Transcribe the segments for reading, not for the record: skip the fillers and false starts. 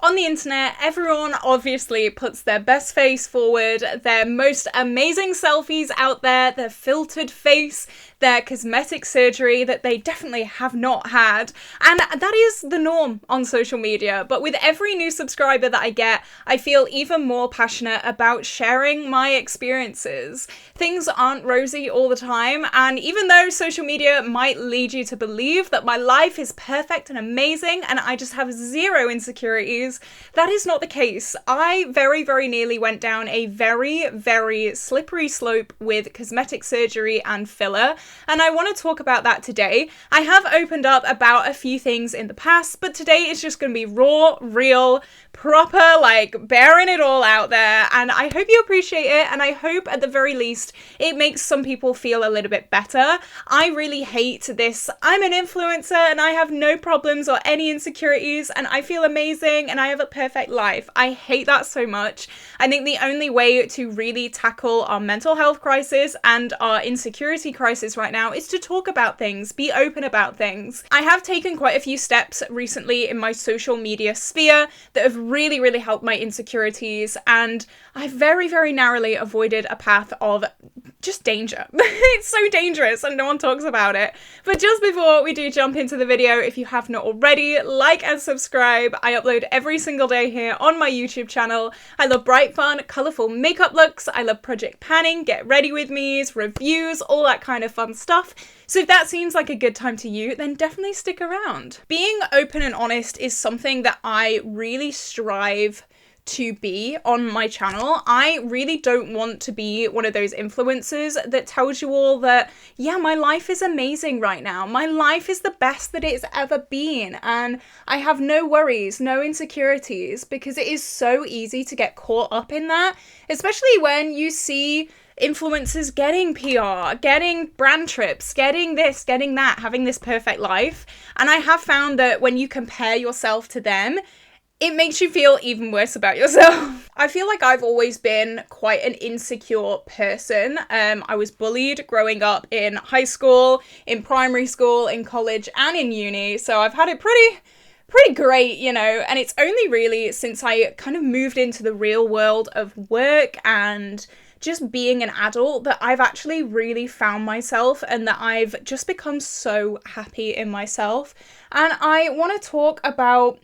On the internet, everyone obviously puts their best face forward, their most amazing selfies out there, their filtered face, their cosmetic surgery that they definitely have not had. And that is the norm on social media. But with every new subscriber that I get, I feel even more passionate about sharing my experiences. Things aren't rosy all the time. And even though social media might lead you to believe that my life is perfect and amazing and I just have zero insecurities, that is not the case. I very, very nearly went down a very, very slippery slope with cosmetic surgery and filler. And I want to talk about that today. I have opened up about a few things in the past, but today is just going to be raw, real, proper, like bearing it all out there. And I hope you appreciate it. And I hope at the very least, it makes some people feel a little bit better. I really hate this. I'm an influencer and I have no problems or any insecurities and I feel amazing and I have a perfect life. I hate that so much. I think the only way to really tackle our mental health crisis and our insecurity crisis right now is to talk about things, be open about things. I have taken quite a few steps recently in my social media sphere that have really, really helped my insecurities, and I very, very narrowly avoided a path of just danger. It's so dangerous and no one talks about it. But just before we do jump into the video, if you have not already, like and subscribe. I upload every single day here on my YouTube channel. I love bright, fun, colourful makeup looks. I love project panning, get ready with me's, reviews, all that kind of fun stuff. So if that seems like a good time to you, then definitely stick around. Being open and honest is something that I really strive to be on my channel. I really don't want to be one of those influencers that tells you all that, yeah, my life is amazing right now. My life is the best that it's ever been. And I have no worries, no insecurities, because it is so easy to get caught up in that, especially when you see influencers getting PR, getting brand trips, getting this, getting that, having this perfect life. And I have found that when you compare yourself to them, it makes you feel even worse about yourself. I feel like I've always been quite an insecure person. I was bullied growing up in high school, in primary school, in college, and in uni. So I've had it pretty great, you know, and it's only really since I kind of moved into the real world of work and just being an adult that I've actually really found myself and that I've just become so happy in myself. And I want to talk about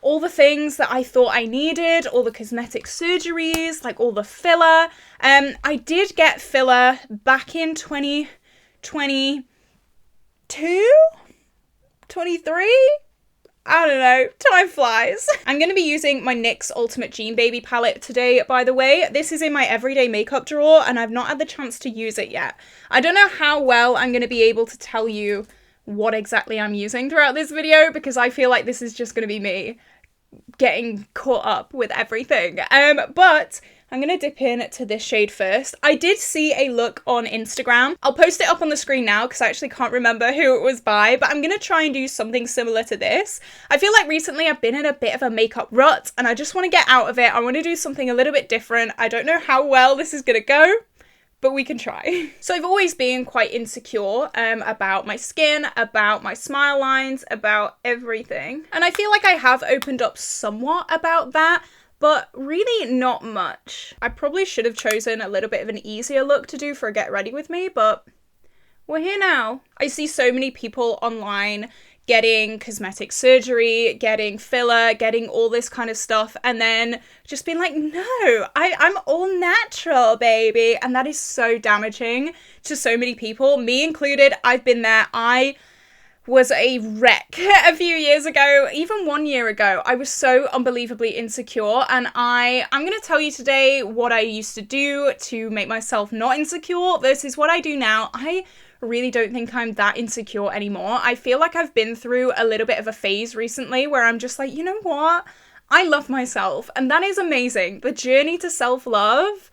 all the things that I thought I needed, all the cosmetic surgeries, like all the filler. I did get filler back in 2022, 23? I don't know, time flies. I'm going to be using my NYX Ultimate Jean Baby palette today, by the way. This is in my everyday makeup drawer and I've not had the chance to use it yet. I don't know how well I'm going to be able to tell you what exactly I'm using throughout this video because I feel like this is just going to be me getting caught up with everything. But I'm going to dip in to this shade first. I did see a look on Instagram. I'll post it up on the screen now because I actually can't remember who it was by, but I'm going to try and do something similar to this. I feel like recently I've been in a bit of a makeup rut and I just want to get out of it. I want to do something a little bit different. I don't know how well this is going to go, but we can try. So I've always been quite insecure about my skin, about my smile lines, about everything. And I feel like I have opened up somewhat about that, but really not much. I probably should have chosen a little bit of an easier look to do for a get ready with me, but we're here now. I see so many people online getting cosmetic surgery, getting filler, getting all this kind of stuff, and then just being like, no, I'm all natural, baby. And that is so damaging to so many people, me included. I've been there. I was a wreck a few years ago, even 1 year ago. I was so unbelievably insecure, and I'm going to tell you today what I used to do to make myself not insecure versus what I do now. I really don't think I'm that insecure anymore. I feel like I've been through a little bit of a phase recently where I'm just like, you know what? I love myself, and that is amazing. The journey to self-love,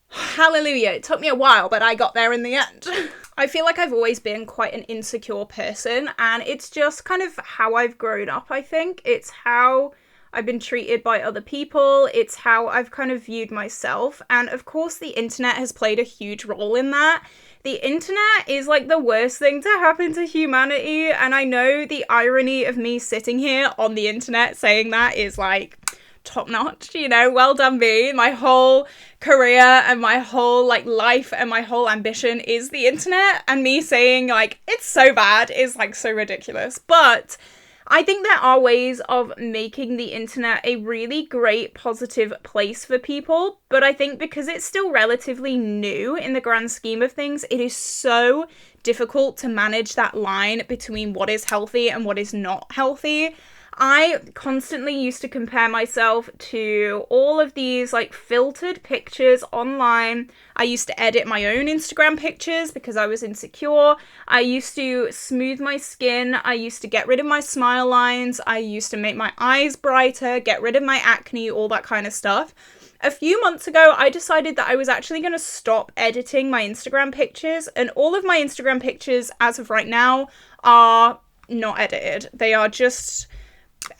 hallelujah. It took me a while, but I got there in the end. I feel like I've always been quite an insecure person, and it's just kind of how I've grown up, I think. It's how I've been treated by other people. It's how I've kind of viewed myself. And of course, the internet has played a huge role in that. The internet is like the worst thing to happen to humanity. And I know the irony of me sitting here on the internet saying that is like top notch, you know, well done me. My whole career and my whole like life and my whole ambition is the internet, and me saying like it's so bad is like so ridiculous. But I think there are ways of making the internet a really great positive place for people, but I think because it's still relatively new in the grand scheme of things, it is so difficult to manage that line between what is healthy and what is not healthy. I constantly used to compare myself to all of these like filtered pictures online. I used to edit my own Instagram pictures because I was insecure. I used to smooth my skin. I used to get rid of my smile lines. I used to make my eyes brighter, get rid of my acne, all that kind of stuff. A few months ago, I decided that I was actually going to stop editing my Instagram pictures, and all of my Instagram pictures as of right now are not edited. They are just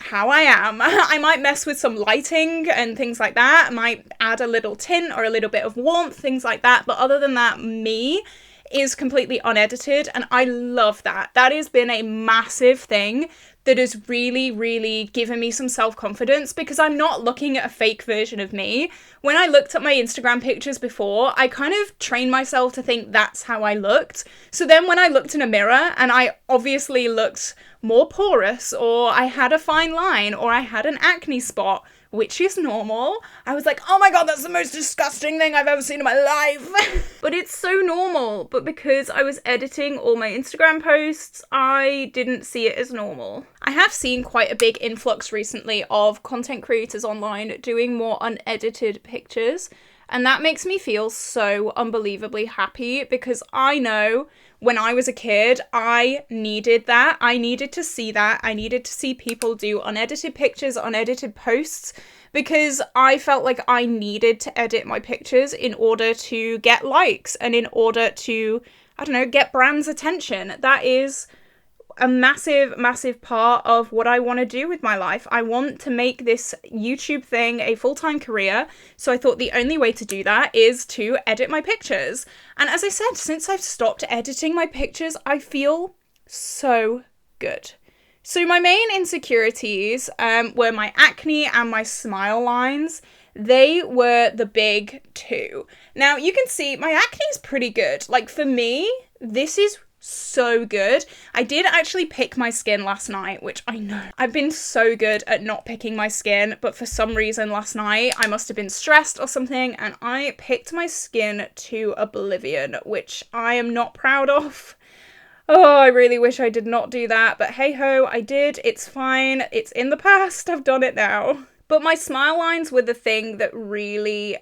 how I am. I might mess with some lighting and things like that. I might add a little tint or a little bit of warmth, things like that. But other than that, me is completely unedited, and I love that. That has been a massive thing that has really, really given me some self-confidence, because I'm not looking at a fake version of me. When I looked at my Instagram pictures before, I kind of trained myself to think that's how I looked. So then when I looked in a mirror and I obviously looked more porous, or I had a fine line, or I had an acne spot, which is normal, I was like, oh my god, that's the most disgusting thing I've ever seen in my life. But it's so normal. But because I was editing all my Instagram posts, I didn't see it as normal. I have seen quite a big influx recently of content creators online doing more unedited pictures, and that makes me feel so unbelievably happy, because I know when I was a kid, I needed that. I needed to see that. I needed to see people do unedited pictures, unedited posts, because I felt like I needed to edit my pictures in order to get likes and in order to, I don't know, get brands' attention. That is a massive, massive part of what I want to do with my life. I want to make this YouTube thing a full-time career, so I thought the only way to do that is to edit my pictures. And as I said, since I've stopped editing my pictures, I feel so good. So my main insecurities were my acne and my smile lines. They were the big two. Now, you can see my acne is pretty good. Like, for me, this is so good. I did actually pick my skin last night, which I know I've been so good at not picking my skin, but for some reason last night I must have been stressed or something, and I picked my skin to oblivion, which I am not proud of. Oh, I really wish I did not do that, but hey ho, I did. It's fine. It's in the past. I've done it now. But my smile lines were the thing that really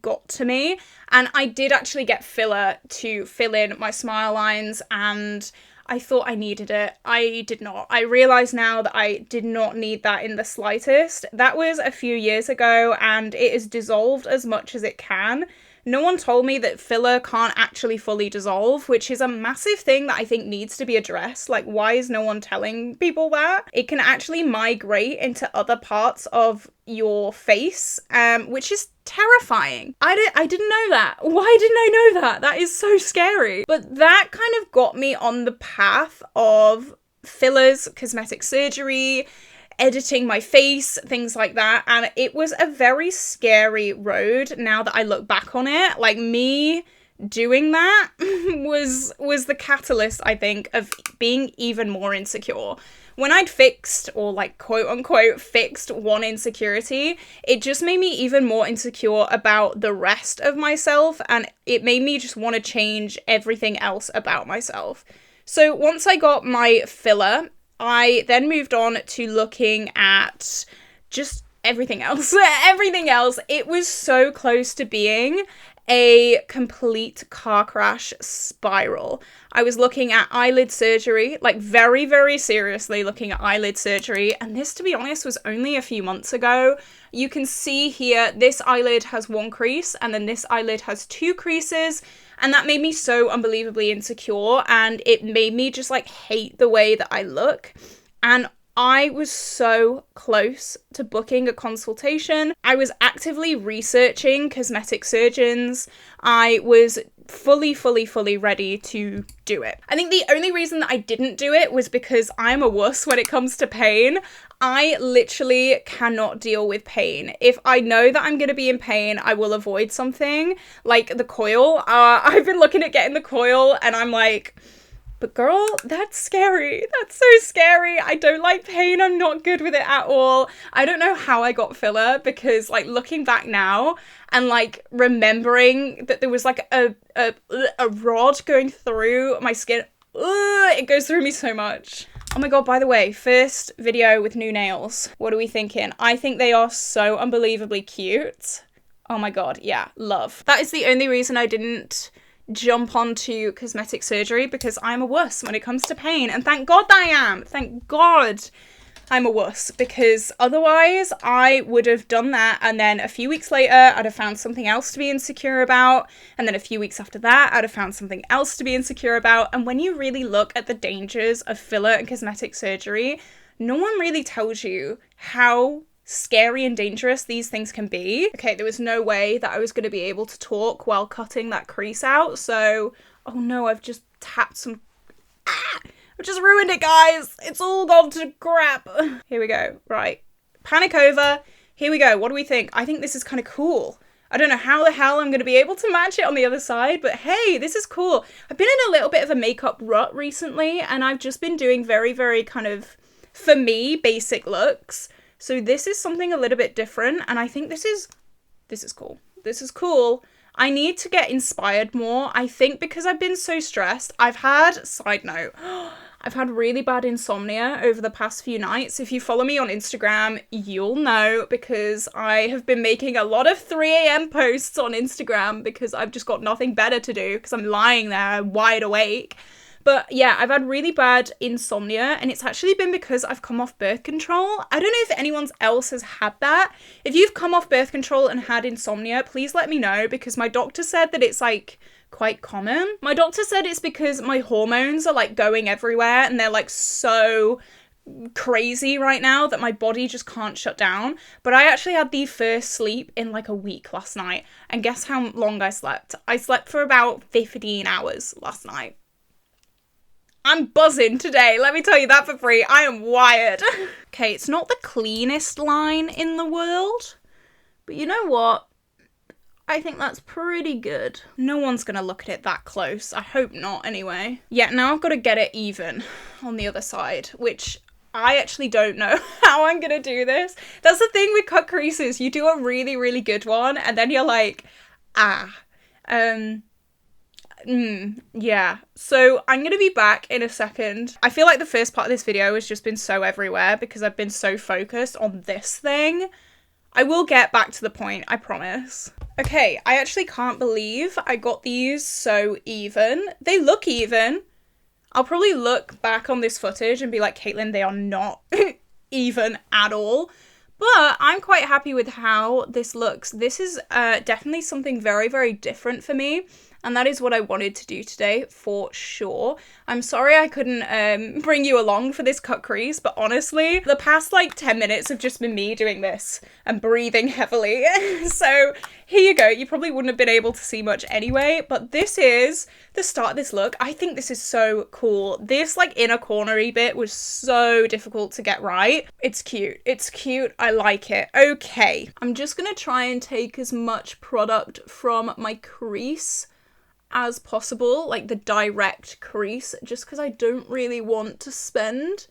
got to me. And I did actually get filler to fill in my smile lines, and I thought I needed it. I did not. I realise now that I did not need that in the slightest. That was a few years ago, and it is dissolved as much as it can. No one told me that filler can't actually fully dissolve, which is a massive thing that I think needs to be addressed. Like, why is no one telling people that? It can actually migrate into other parts of your face, which is terrifying. I didn't know that. Why didn't I know that? That is so scary. But that kind of got me on the path of fillers, cosmetic surgery, editing my face, things like that, and it was a very scary road now that I look back on it. Like, me doing that was the catalyst, I think, of being even more insecure. When I'd fixed, or like quote unquote fixed, one insecurity, it just made me even more insecure about the rest of myself, and it made me just want to change everything else about myself. So once I got my filler, I then moved on to looking at just everything else. Everything else. It was so close to being a complete car crash spiral. I was looking at eyelid surgery, like very, very seriously looking at eyelid surgery. And this, to be honest, was only a few months ago. You can see here, this eyelid has one crease, and then this eyelid has two creases. And that made me so unbelievably insecure, and it made me just like hate the way that I look. And I was so close to booking a consultation. I was actively researching cosmetic surgeons. I was fully ready to do it. I think the only reason that I didn't do it was because I'm a wuss when it comes to pain. I literally cannot deal with pain. If I know that I'm going to be in pain, I will avoid something like the coil. I've been looking at getting the coil and I'm like, but girl, that's scary. That's so scary. I don't like pain. I'm not good with it at all. I don't know how I got filler because like looking back now and like remembering that there was like a rod going through my skin. It goes through me so much. Oh my god, by the way, first video with new nails. What are we thinking? I think they are so unbelievably cute. Oh my god, yeah, love. That is the only reason I didn't jump onto cosmetic surgery, because I'm a wuss when it comes to pain, and thank god I am. Thank god I'm a wuss, because otherwise I would have done that and then a few weeks later I'd have found something else to be insecure about, and then a few weeks after that I'd have found something else to be insecure about. And when you really look at the dangers of filler and cosmetic surgery, no one really tells you how scary and dangerous these things can be. Okay, there was no way that I was going to be able to talk while cutting that crease out, so oh no, I've just tapped some. I've just ruined it, guys. It's all gone to crap. Here we go. Right, panic over. Here we go. What do we think? I think this is kind of cool. I don't know how the hell I'm going to be able to match it on the other side, but hey, this is cool. I've been in a little bit of a makeup rut recently, and I've just been doing very kind of, for me, basic looks. So this is something a little bit different, and I think this is cool. This is cool. I need to get inspired more. I think because I've been so stressed, I've had, side note, I've had really bad insomnia over the past few nights. If you follow me on Instagram, you'll know, because I have been making a lot of 3 a.m. posts on Instagram because I've just got nothing better to do because I'm lying there wide awake. But yeah, I've had really bad insomnia, and it's actually been because I've come off birth control. I don't know if anyone else has had that. If you've come off birth control and had insomnia, please let me know, because my doctor said that it's like quite common. My doctor said it's because my hormones are like going everywhere and they're like so crazy right now that my body just can't shut down. But I actually had the first sleep in like a week last night, and guess how long I slept? I slept for about 15 hours last night. I'm buzzing today, let me tell you that for free. I am wired. Okay, it's not the cleanest line in the world, but you know what? I think that's pretty good. No one's gonna look at it that close. I hope not, anyway. Yeah, now I've got to get it even on the other side, which I actually don't know how I'm gonna do this. That's the thing with cut creases. You do a really good one, and then you're like, yeah. So I'm gonna be back in a second. I feel like the first part of this video has just been so everywhere because I've been so focused on this thing. I will get back to the point, I promise. Okay, I actually can't believe I got these so even. They look even. I'll probably look back on this footage and be like, Caitlin, they are not even at all. But I'm quite happy with how this looks. This is definitely something very different for me. And that is what I wanted to do today, for sure. I'm sorry I couldn't bring you along for this cut crease, but honestly, the past like 10 minutes have just been me doing this and breathing heavily. So here you go. You probably wouldn't have been able to see much anyway, but this is the start of this look. I think this is so cool. This like inner cornery bit was so difficult to get right. It's cute. It's cute. I like it. Okay. I'm just gonna try and take as much product from my crease as possible, like the direct crease, just because I don't really want to spend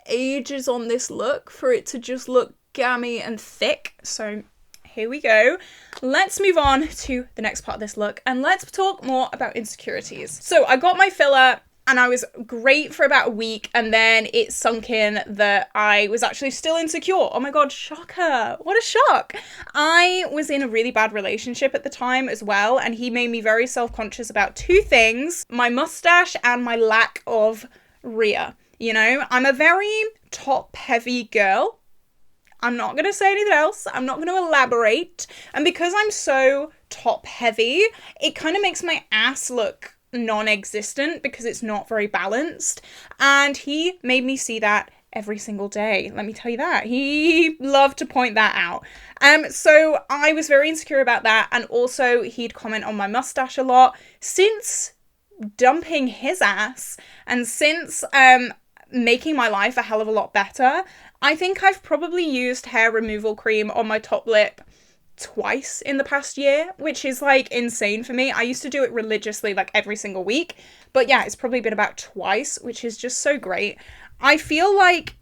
ages on this look for it to just look gammy and thick. So here we go. Let's move on to the next part of this look, and let's talk more about insecurities. So I got my filler and I was great for about a week, and then it sunk in that I was actually still insecure. Oh my god, shocker. What a shock. I was in a really bad relationship at the time as well, and he made me very self-conscious about two things: my mustache and my lack of rear. You know, I'm a very top-heavy girl. I'm not going to say anything else. I'm not going to elaborate. And because I'm so top-heavy, it kind of makes my ass look non-existent because it's not very balanced, and he made me see that every single day. Let me tell you that. He loved to point that out. So I was very insecure about that. And also he'd comment on my mustache a lot. Since dumping his ass and since making my life a hell of a lot better, I think I've probably used hair removal cream on my top lip twice in the past year, which is like insane for me. I used to do it religiously like every single week, but yeah, it's probably been about twice, which is just so great. I feel like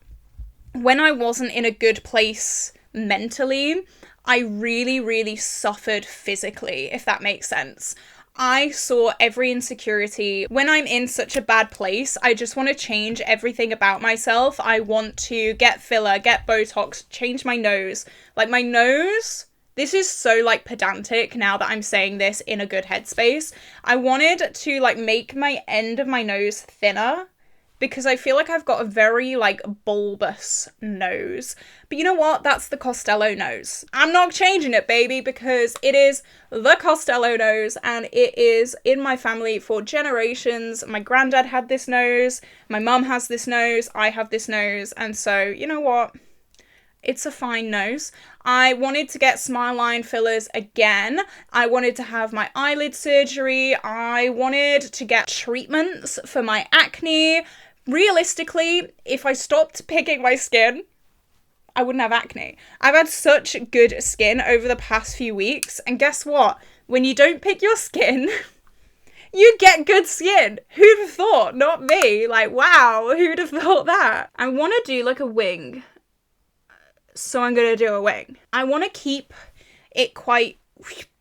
when I wasn't in a good place mentally, I really suffered physically, if that makes sense. I saw every insecurity. When I'm in such a bad place, I just want to change everything about myself. I want to get filler, get Botox, change my nose. Like my nose, this is so like pedantic now that I'm saying this in a good headspace. I wanted to like make my end of my nose thinner because I feel like I've got a very like bulbous nose. But you know what? That's the Costello nose. I'm not changing it, baby, because it is the Costello nose and it is in my family for generations. My granddad had this nose, my mum has this nose, I have this nose, and so you know what? It's a fine nose. I wanted to get smile line fillers again. I wanted to have my eyelid surgery. I wanted to get treatments for my acne. Realistically, if I stopped picking my skin, I wouldn't have acne. I've had such good skin over the past few weeks, and guess what? When you don't pick your skin, you get good skin. Who'd have thought? Not me. Like, wow, who'd have thought that? I want to do like a wing. So I'm going to do a wing. I want to keep it quite,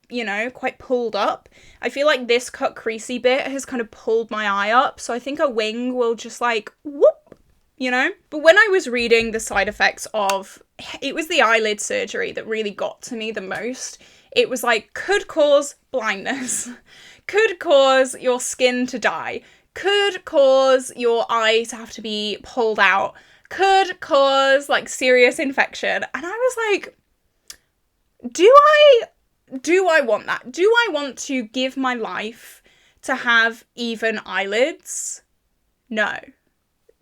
you know, quite pulled up. I feel like this cut creasy bit has kind of pulled my eye up. So I think a wing will just like, whoop, you know? But when I was reading the side effects of, it was the eyelid surgery that really got to me the most. It was like, could cause blindness, could cause your skin to die, could cause your eye to have to be pulled out, could cause like serious infection. And I was like, do I want that? Do I want to give my life to have even eyelids? No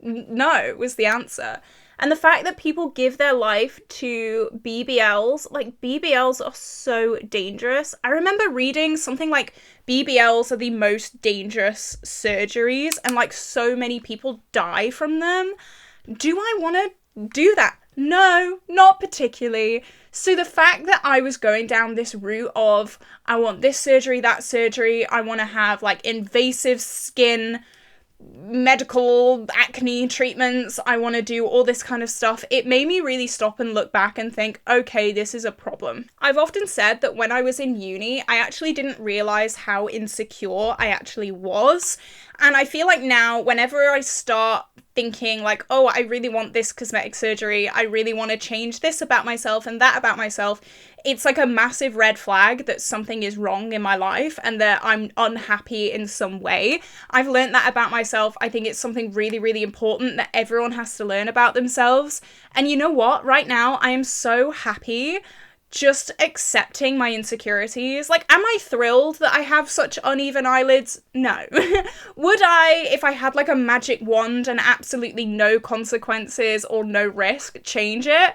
was the answer. And the fact that people give their life to BBLs, like BBLs are so dangerous. I remember reading something like BBLs are the most dangerous surgeries and like so many people die from them. Do I want to do that? No, not particularly. So the fact that I was going down this route of, I want this surgery, that surgery, I want to have like invasive skin, medical acne treatments, I want to do all this kind of stuff, it made me really stop and look back and think, okay, this is a problem. I've often said that when I was in uni, I actually didn't realize how insecure I actually was. And I feel like now, whenever I start thinking like, oh, I really want this cosmetic surgery, I really want to change this about myself and that about myself, it's like a massive red flag that something is wrong in my life and that I'm unhappy in some way. I've learned that about myself. I think it's something really important that everyone has to learn about themselves. And you know what? Right now, I am so happy just accepting my insecurities. Like, am I thrilled that I have such uneven eyelids? No. Would I, if I had like a magic wand and absolutely no consequences or no risk, change it?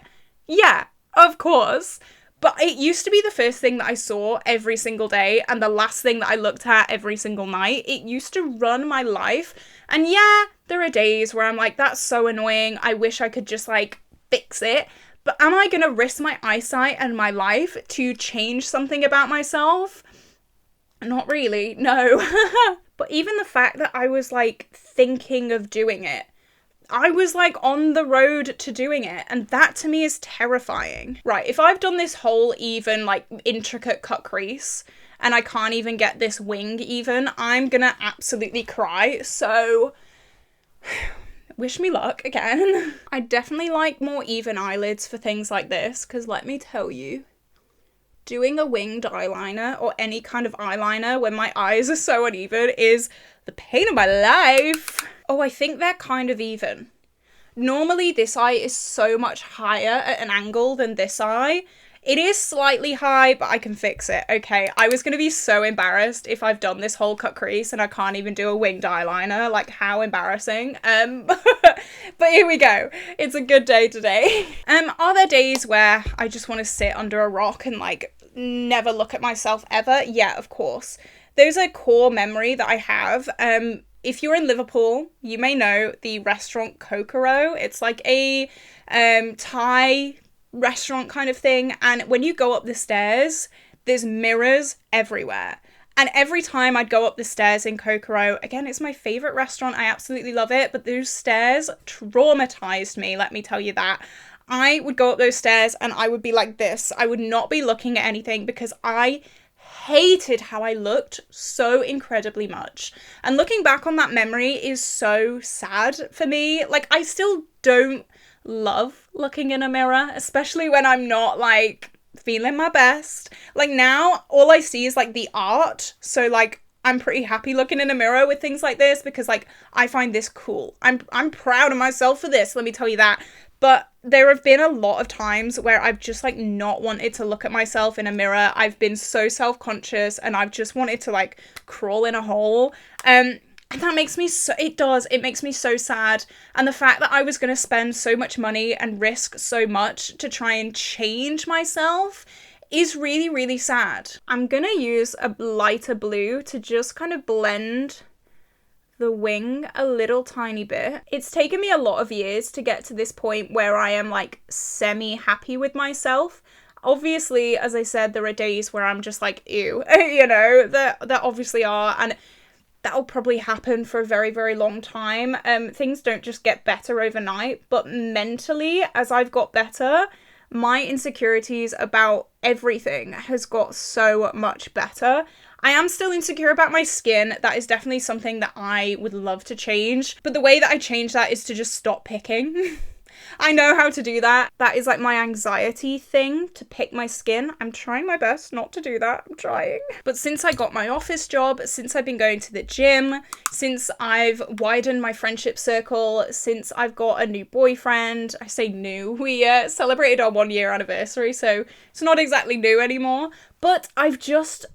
Yeah, of course. But it used to be the first thing that I saw every single day and the last thing that I looked at every single night. It used to run my life. And yeah, there are days where I'm like, that's so annoying. I wish I could just like fix it. But am I going to risk my eyesight and my life to change something about myself? Not really, no. But even the fact that I was like thinking of doing it, I was like on the road to doing it, and that to me is terrifying. Right, if I've done this whole even like intricate cut crease and I can't even get this wing even, I'm gonna absolutely cry, so wish me luck again. I definitely like more even eyelids for things like this, because let me tell you, doing a winged eyeliner or any kind of eyeliner when my eyes are so uneven is the pain of my life. Oh, I think they're kind of even. Normally this eye is so much higher at an angle than this eye. It is slightly high, but I can fix it. Okay, I was going to be so embarrassed if I've done this whole cut crease and I can't even do a winged eyeliner. Like, how embarrassing. But here we go. It's a good day today. Are there days where I just want to sit under a rock and like never look at myself ever? Yeah, of course. There's a core memory that I have. If you're in Liverpool, you may know the restaurant Kokoro. It's like a Thai restaurant kind of thing, and when you go up the stairs, there's mirrors everywhere. And every time I'd go up the stairs in Kokoro, again, it's my favorite restaurant, I absolutely love it, but those stairs traumatized me, let me tell you that. I would go up those stairs and I would be like this. I would not be looking at anything because I hated how I looked so incredibly much. And looking back on that memory is so sad for me. Like, I still don't love looking in a mirror, especially when I'm not like feeling my best. Like, now all I see is like the art, so like I'm pretty happy looking in a mirror with things like this because like I find this cool. I'm proud of myself for this, let me tell you that. But there have been a lot of times where I've just like not wanted to look at myself in a mirror. I've been so self-conscious and I've just wanted to like crawl in a hole. And that makes me so, it makes me so sad. And the fact that I was going to spend so much money and risk so much to try and change myself is really, really sad. I'm going to use a lighter blue to just kind of blend the wing a little tiny bit. It's taken me a lot of years to get to this point where I am like semi-happy with myself. Obviously, as I said, there are days where I'm just like, ew, you know, there obviously are, and that'll probably happen for a very, very long time. Things don't just get better overnight, but mentally, as I've got better, my insecurities about everything has got so much better. I am still insecure about my skin. That is definitely something that I would love to change. But the way that I change that is to just stop picking. I know how to do that. That is like my anxiety thing, to pick my skin. I'm trying my best not to do that. I'm trying. But since I got my office job, since I've been going to the gym, since I've widened my friendship circle, since I've got a new boyfriend, I say new, we celebrated our 1 year anniversary, so it's not exactly new anymore. But I've just,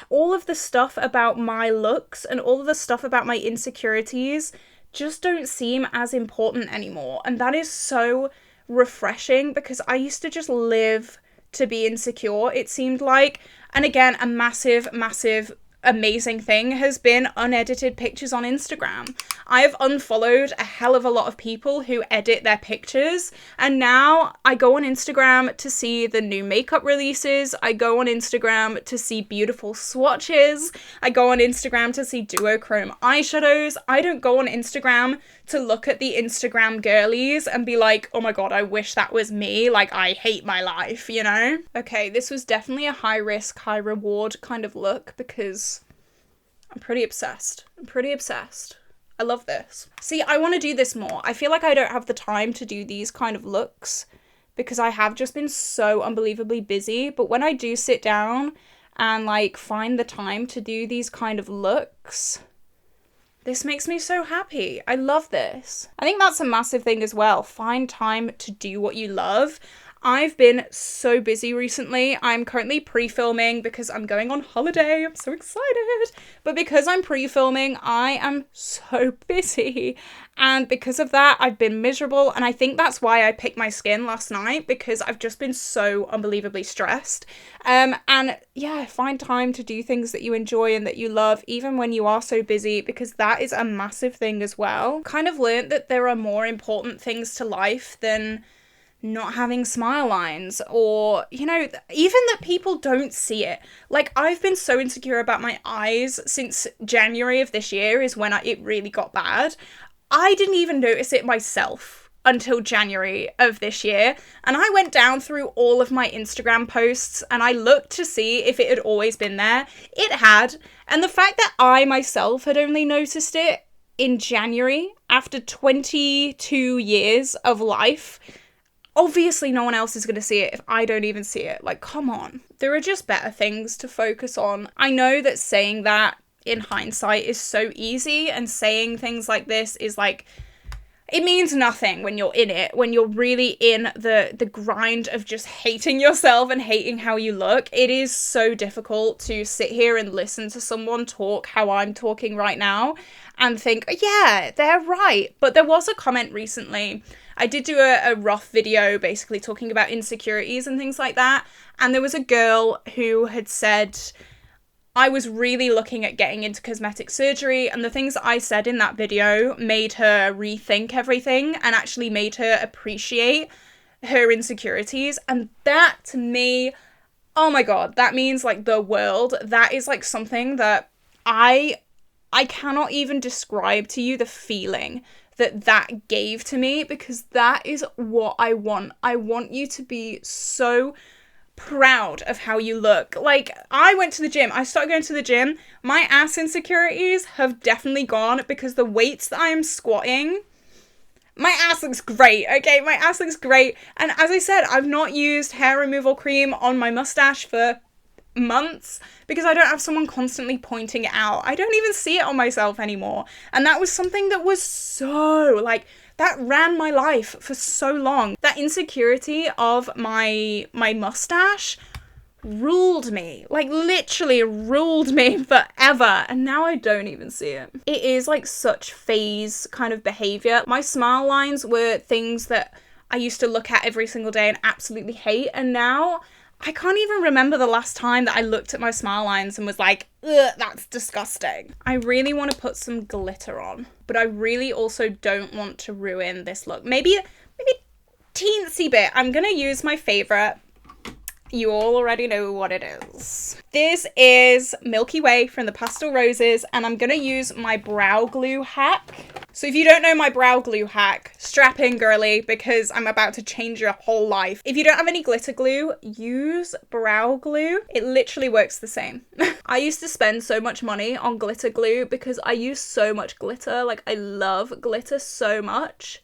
all of the stuff about my looks and all of the stuff about my insecurities just don't seem as important anymore. And that is so refreshing because I used to just live to be insecure, it seemed like. And again, a massive, massive, amazing thing has been unedited pictures on Instagram. I have unfollowed a hell of a lot of people who edit their pictures, and now I go on Instagram to see the new makeup releases, I go on Instagram to see beautiful swatches, I go on Instagram to see duochrome eyeshadows. I don't go on Instagram to look at the Instagram girlies and be like, oh my god, I wish that was me, like I hate my life, you know? Okay, this was definitely a high risk, high reward kind of look because I'm pretty obsessed. I love this. See, I want to do this more. I feel like I don't have the time to do these kind of looks because I have just been so unbelievably busy. But when I do sit down and like find the time to do these kind of looks, this makes me so happy. I love this. I think that's a massive thing as well. Find time to do what you love. I've been so busy recently. I'm currently pre-filming because I'm going on holiday. I'm so excited. But because I'm pre-filming, I am so busy. And because of that, I've been miserable. And I think that's why I picked my skin last night, because I've just been so unbelievably stressed. And yeah, find time to do things that you enjoy and that you love, even when you are so busy, because that is a massive thing as well. Kind of learned that there are more important things to life than not having smile lines, or, you know, even that people don't see it. Like, I've been so insecure about my eyes since January of this year is when it really got bad. I didn't even notice it myself until January of this year, and I went down through all of my Instagram posts and I looked to see if it had always been there. It had, and the fact that I myself had only noticed it in January after 22 years of life, obviously no one else is going to see it if I don't even see it. Like, come on. There are just better things to focus on. I know that saying that in hindsight is so easy, and saying things like this is like it means nothing when you're in it, when you're really in the grind of just hating yourself and hating how you look. It is so difficult to sit here and listen to someone talk how I'm talking right now and think, yeah, they're right. But there was a comment recently. I did do a rough video basically talking about insecurities and things like that. And there was a girl who had said, I was really looking at getting into cosmetic surgery, and the things that I said in that video made her rethink everything and actually made her appreciate her insecurities. And that, to me, oh my god, that means like the world. That is like something that I cannot even describe to you the feeling that gave to me, because that is what I want. I want you to be so proud of how you look. Like, I went to the gym. I started going to the gym. My ass insecurities have definitely gone because the weights that I am squatting, my ass looks great, okay? My ass looks great. And as I said, I've not used hair removal cream on my mustache for months because I don't have someone constantly pointing it out. I don't even see it on myself anymore. And that was something that was so, like, that ran my life for so long. That insecurity of my mustache ruled me. Like, literally ruled me forever. And now I don't even see it. It is like such phase kind of behavior. My smile lines were things that I used to look at every single day and absolutely hate. And now I can't even remember the last time that I looked at my smile lines and was like, ugh, that's disgusting. I really want to put some glitter on, but I really also don't want to ruin this look. Maybe teensy bit. I'm gonna use my favorite. You all already know what it is. This is Milky Way from the Pastel Roses, and I'm gonna use my brow glue hack. So if you don't know my brow glue hack, strap in, girly, because I'm about to change your whole life. If you don't have any glitter glue, use brow glue. It literally works the same. I used to spend so much money on glitter glue because I use so much glitter. Like, I love glitter so much.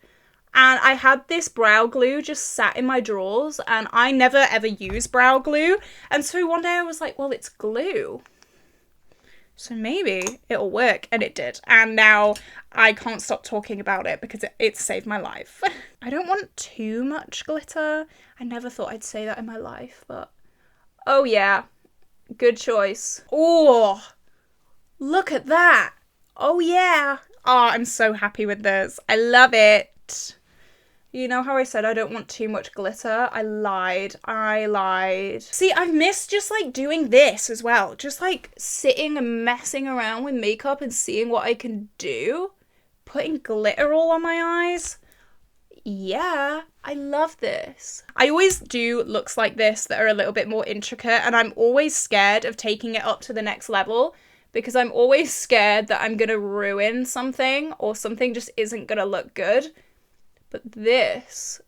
And I had this brow glue just sat in my drawers, and I never ever use brow glue. And so one day I was like, well, it's glue, so maybe it'll work. And it did. And now I can't stop talking about it because it saved my life. I don't want too much glitter. I never thought I'd say that in my life, but oh yeah, good choice. Oh, look at that. Oh yeah. Oh, I'm so happy with this. I love it. You know how I said I don't want too much glitter? I lied. See, I've missed just like doing this as well. Just like sitting and messing around with makeup and seeing what I can do. Putting glitter all on my eyes. Yeah, I love this. I always do looks like this that are a little bit more intricate, and I'm always scared of taking it up to the next level because I'm always scared that I'm gonna ruin something or something just isn't gonna look good. But this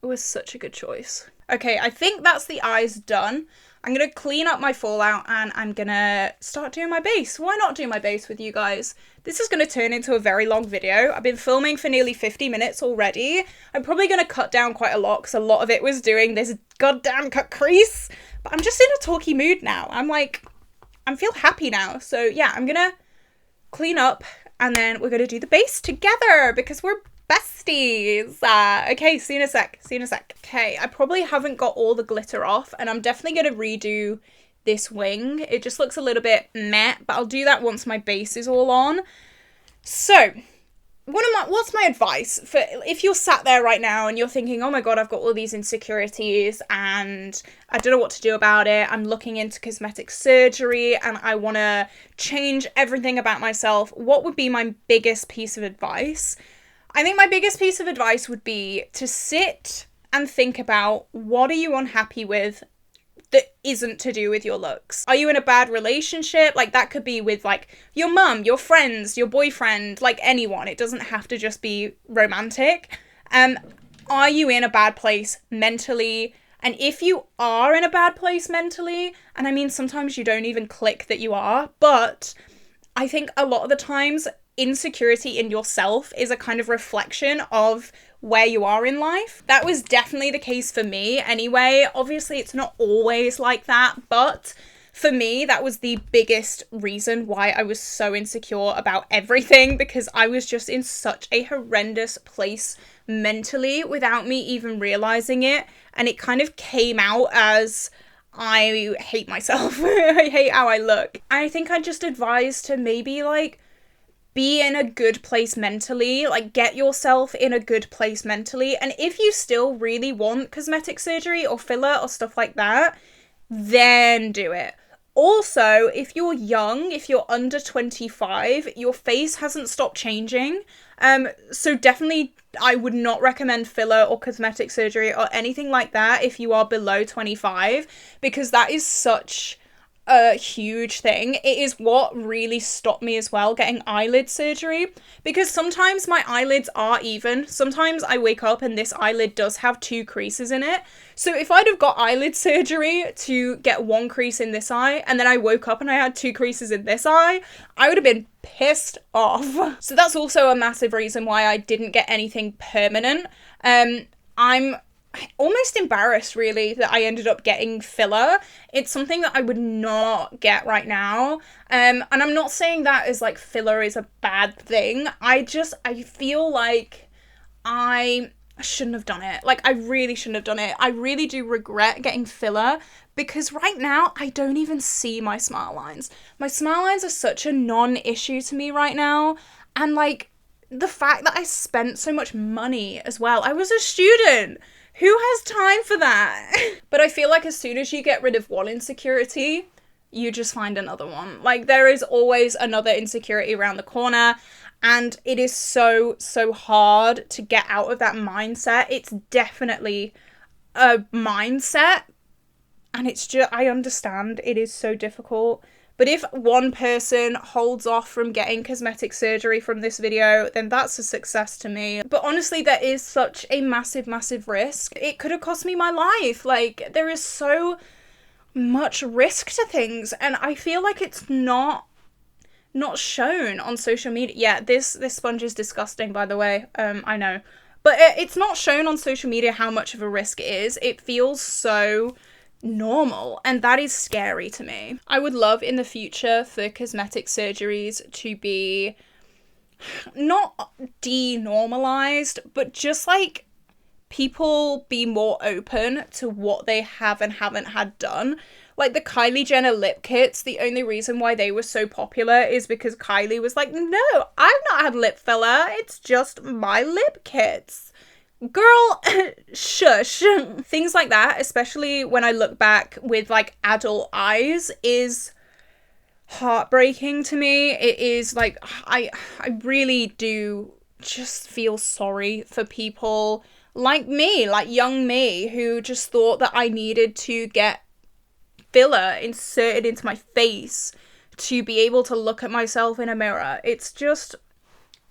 was such a good choice. Okay, I think that's the eyes done. I'm going to clean up my fallout and I'm going to start doing my base. Why not do my base with you guys? This is going to turn into a very long video. I've been filming for nearly 50 minutes already. I'm probably going to cut down quite a lot because a lot of it was doing this goddamn cut crease. But I'm just in a talky mood now. I feel happy now. So yeah, I'm going to clean up and then we're going to do the base together because we're besties. Okay, see you in a sec. Okay, I probably haven't got all the glitter off and I'm definitely going to redo this wing. It just looks a little bit meh, but I'll do that once my base is all on. So, what's my advice for if you're sat there right now and you're thinking, oh my god, I've got all these insecurities and I don't know what to do about it. I'm looking into cosmetic surgery and I want to change everything about myself. What would be my biggest piece of advice? I think my biggest piece of advice would be to sit and think about what are you unhappy with that isn't to do with your looks. Are you in a bad relationship? Like, that could be with like your mum, your friends, your boyfriend, like anyone. It doesn't have to just be romantic. Are you in a bad place mentally? And if you are in a bad place mentally, and I mean sometimes you don't even click that you are, but I think a lot of the times insecurity in yourself is a kind of reflection of where you are in life. That was definitely the case for me anyway. Obviously, it's not always like that, but For me, that was the biggest reason why I was so insecure about everything, because I was just in such a horrendous place mentally without me even realizing it. And it kind of came out as, I hate myself. I hate how I look. I think I just advised to maybe like be in a good place mentally, like get yourself in a good place mentally. And if you still really want cosmetic surgery or filler or stuff like that, then do it. Also, if you're young, if you're under 25, your face hasn't stopped changing. So definitely I would not recommend filler or cosmetic surgery or anything like that if you are below 25, because that is such a huge thing. It is what really stopped me as well getting eyelid surgery, because sometimes my eyelids are even. Sometimes I wake up and this eyelid does have 2 creases in it. So if I'd have got eyelid surgery to get 1 crease in this eye and then I woke up and I had 2 creases in this eye, I would have been pissed off. So that's also a massive reason why I didn't get anything permanent. I'm almost embarrassed really that I ended up getting filler. It's something that I would not get right now. And I'm not saying that as like filler is a bad thing. I feel like I shouldn't have done it. Like I really shouldn't have done it. I really do regret getting filler, because right now I don't even see my smile lines. My smile lines are such a non-issue to me right now. And like the fact that I spent so much money as well. I was a student. Who has time for that? But I feel like as soon as you get rid of one insecurity, you just find another one. Like there is always another insecurity around the corner, and it is so, so hard to get out of that mindset. It's definitely a mindset, and it's just, I understand it is so difficult. But if one person holds off from getting cosmetic surgery from this video, then that's a success to me. But honestly, there is such a massive, massive risk. It could have cost me my life. Like, there is so much risk to things, and I feel like it's not shown on social media. Yeah, this sponge is disgusting, by the way. I know. But it's not shown on social media how much of a risk it is. It feels so normal, and that is scary to me. I would love in the future for cosmetic surgeries to be not denormalized, but just like people be more open to what they have and haven't had done. Like the Kylie Jenner lip kits, the only reason why they were so popular is because Kylie was like, no, I've not had lip filler, it's just my lip kits. Girl, shush. Things like that, especially when I look back with like adult eyes, is heartbreaking to me. It is like, I really do just feel sorry for people like me, like young me, who just thought that I needed to get filler inserted into my face to be able to look at myself in a mirror. It's just,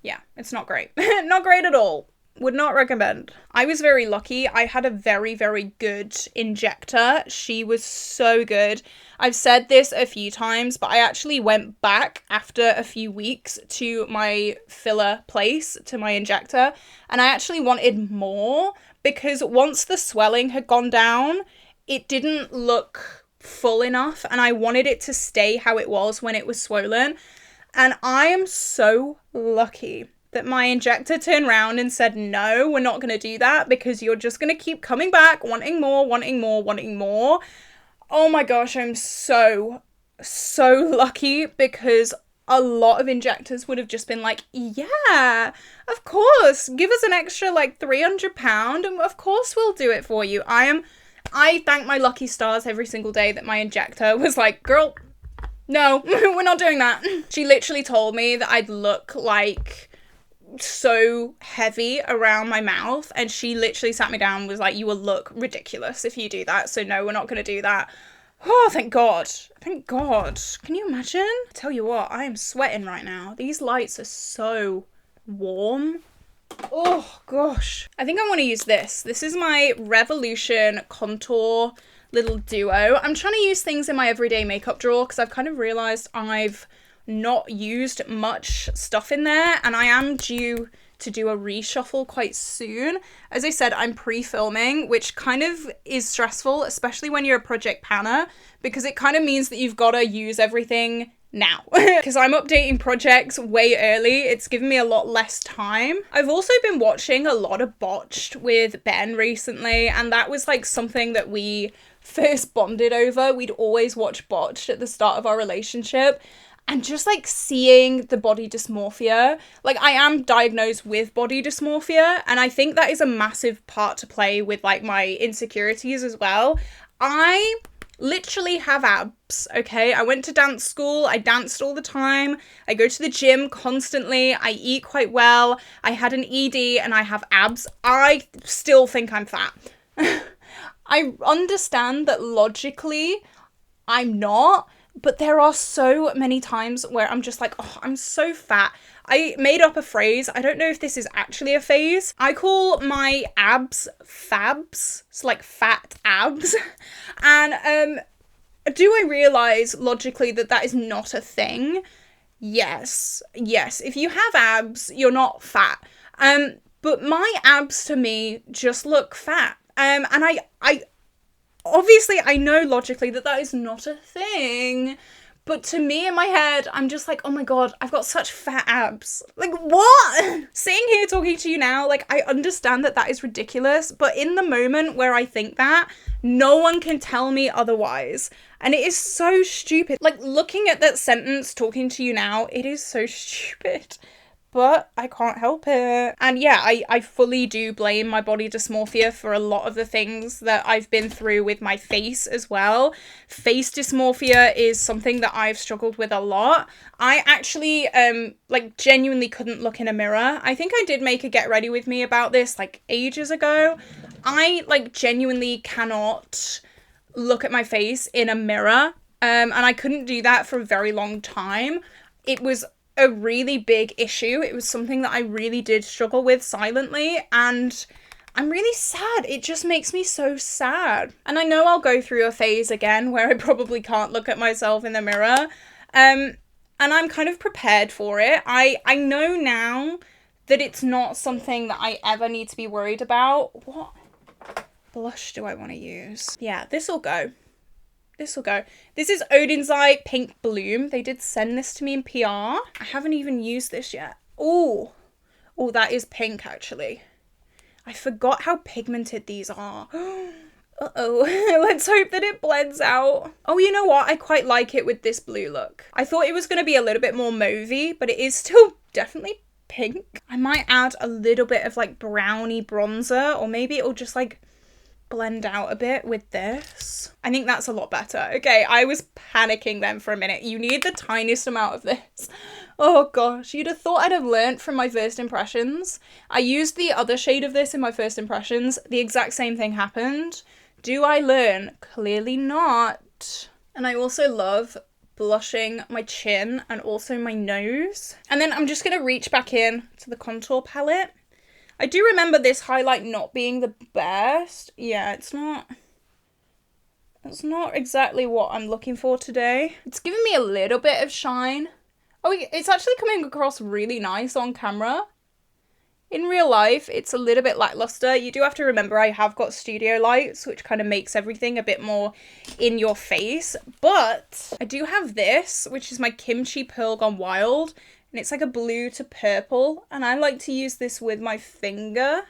yeah, it's not great. Not great at all. Would not recommend. I was very lucky. I had a very, very good injector. She was so good. I've said this a few times, but I actually went back after a few weeks to my filler place, to my injector, and I actually wanted more, because once the swelling had gone down, it didn't look full enough, and I wanted it to stay how it was when it was swollen. And I am so lucky that my injector turned around and said, no, we're not going to do that, because you're just going to keep coming back, wanting more, wanting more, wanting more. Oh my gosh, I'm so, so lucky, because a lot of injectors would have just been like, yeah, of course, give us an extra like £300 and of course we'll do it for you. I thank my lucky stars every single day that my injector was like, girl, no, we're not doing that. She literally told me that I'd look like so heavy around my mouth, and she literally sat me down and was like, you will look ridiculous if you do that, so no, we're not going to do that. Oh, thank God. Thank God. Can you imagine? I tell you what, I am sweating right now. These lights are so warm. Oh, gosh. I think I want to use this. This is my Revolution Contour little duo. I'm trying to use things in my everyday makeup drawer, because I've kind of realised I've not used much stuff in there, and I am due to do a reshuffle quite soon. As I said, I'm pre-filming, which kind of is stressful, especially when you're a project planner, because it kind of means that you've got to use everything now. Because I'm updating projects way early, it's given me a lot less time. I've also been watching a lot of Botched with Ben recently, and that was like something that we first bonded over. We'd always watch Botched at the start of our relationship. And just like seeing the body dysmorphia, like I am diagnosed with body dysmorphia, and I think that is a massive part to play with like my insecurities as well. I literally have abs, okay? I went to dance school, I danced all the time, I go to the gym constantly, I eat quite well, I had an ED and I have abs. I still think I'm fat. I understand that logically I'm not, but there are so many times where I'm just like, oh, I'm so fat. I made up a phrase. I don't know if this is actually a phase. I call my abs fabs. It's like fat abs. And do I realize logically that that is not a thing? Yes. Yes. If you have abs, you're not fat. But my abs to me just look fat. And I obviously, I know logically that that is not a thing, but to me in my head, I'm just like, oh my god, I've got such fat abs. Like, what? Sitting here talking to you now, like, I understand that that is ridiculous, but in the moment where I think that, no one can tell me otherwise. And it is so stupid. Like, looking at that sentence, talking to you now, it is so stupid. But I can't help it. And yeah, I fully do blame my body dysmorphia for a lot of the things that I've been through with my face as well. Face dysmorphia is something that I've struggled with a lot. I actually, like, genuinely couldn't look in a mirror. I think I did make a get ready with me about this, like, ages ago. I, like, genuinely cannot look at my face in a mirror. And I couldn't do that for a very long time. It was a really big issue. It was something that I really did struggle with silently, and I'm really sad. It just makes me so sad. And I know I'll go through a phase again where I probably can't look at myself in the mirror, and I'm kind of prepared for it. I know now that it's not something that I ever need to be worried about. What blush do I want to use? Yeah, this'll go. This will go. This is Odens Eye Pink Bloom. They did send this to me in PR. I haven't even used this yet. Oh, that is pink actually. I forgot how pigmented these are. Uh-oh. Let's hope that it blends out. Oh, you know what? I quite like it with this blue look. I thought it was going to be a little bit more mauvey, but it is still definitely pink. I might add a little bit of like brownie bronzer, or maybe it'll just like blend out a bit with this. I think that's a lot better. Okay, I was panicking then for a minute. You need the tiniest amount of this. Oh gosh, you'd have thought I'd have learnt from my first impressions. I used the other shade of this in my first impressions. The exact same thing happened. Do I learn? Clearly not. And I also love blushing my chin and also my nose. And then I'm just going to reach back in to the contour palette. I do remember this highlight not being the best. Yeah, it's not exactly what I'm looking for today. It's giving me a little bit of shine. Oh, it's actually coming across really nice on camera. In real life, it's a little bit lackluster. You do have to remember I have got studio lights, which kind of makes everything a bit more in your face. But I do have this, which is my KimChi Pearl Gone Wild. And it's like a blue to purple. And I like to use this with my finger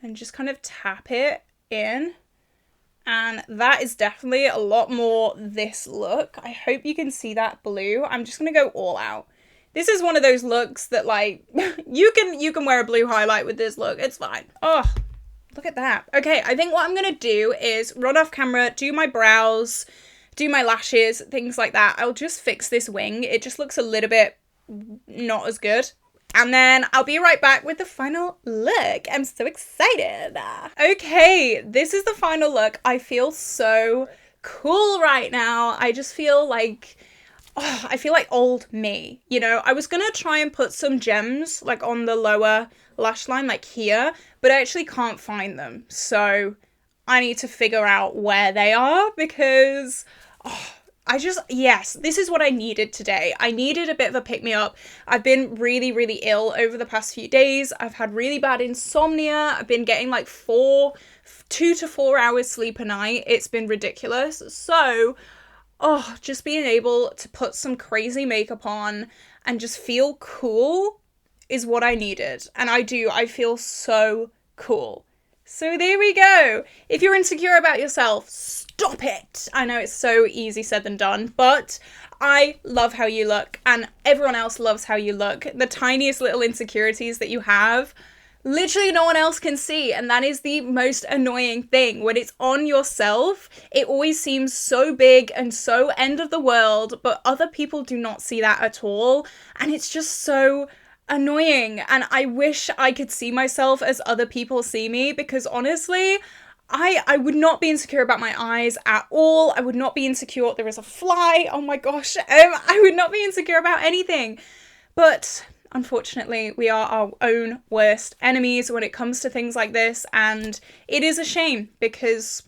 and just kind of tap it in. And that is definitely a lot more this look. I hope you can see that blue. I'm just going to go all out. This is one of those looks that, like, you can wear a blue highlight with this look. It's fine. Oh, look at that. Okay, I think what I'm going to do is run off camera, do my brows, do my lashes, things like that. I'll just fix this wing. It just looks a little bit not as good. And then I'll be right back with the final look. I'm so excited. Okay, this is the final look. I feel so cool right now. I just feel like, oh, I feel like old me, you know? I was gonna try and put some gems like on the lower lash line, like here, but I actually can't find them. So I need to figure out where they are because, oh, yes, this is what I needed today. I needed a bit of a pick-me-up. I've been really, really ill over the past few days. I've had really bad insomnia. I've been getting like 2 to 4 hours sleep a night. It's been ridiculous. So, just being able to put some crazy makeup on and just feel cool is what I needed. And I feel so cool. So there we go. If you're insecure about yourself, stop it. I know it's so easy said than done, but I love how you look and everyone else loves how you look. The tiniest little insecurities that you have, literally no one else can see, and that is the most annoying thing. When it's on yourself, it always seems so big and so end of the world, but other people do not see that at all, and it's just so annoying. And I wish I could see myself as other people see me, because honestly, I would not be insecure about my eyes at all. I would not be insecure. There is a fly. Oh my gosh. I would not be insecure about anything. But unfortunately, we are our own worst enemies when it comes to things like this. And it is a shame, because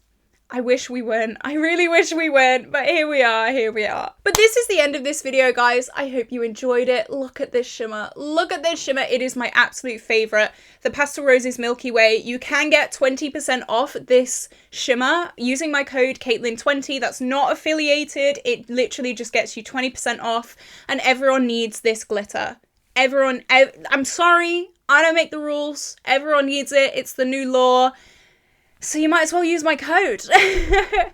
I wish we weren't. I really wish we weren't, but here we are. But this is the end of this video, guys. I hope you enjoyed it. Look at this shimmer. Look at this shimmer. It is my absolute favorite. The Pastel Roses Milky Way. You can get 20% off this shimmer using my code Caitlin20. That's not affiliated. It literally just gets you 20% off, and everyone needs this glitter. I'm sorry, I don't make the rules. Everyone needs it. It's the new law. So you might as well use my code.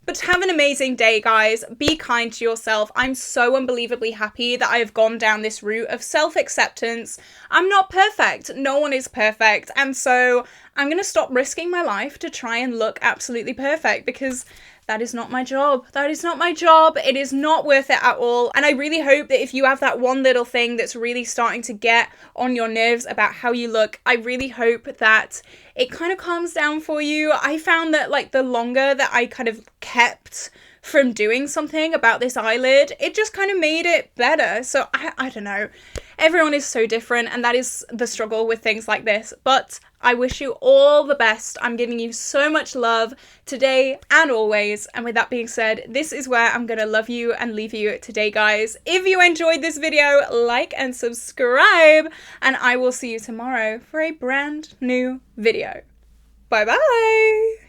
But have an amazing day, guys. Be kind to yourself. I'm so unbelievably happy that I have gone down this route of self-acceptance. I'm not perfect. No one is perfect. And so I'm going to stop risking my life to try and look absolutely perfect, because that is not my job. That is not my job. It is not worth it at all. And I really hope that if you have that one little thing that's really starting to get on your nerves about how you look, I really hope that it kind of calms down for you. I found that like the longer that I kind of kept from doing something about this eyelid, it just kind of made it better. So I don't know. Everyone is so different, and that is the struggle with things like this. But I wish you all the best. I'm giving you so much love today and always. And with that being said, this is where I'm going to love you and leave you today, guys. If you enjoyed this video, like and subscribe, and I will see you tomorrow for a brand new video. Bye bye.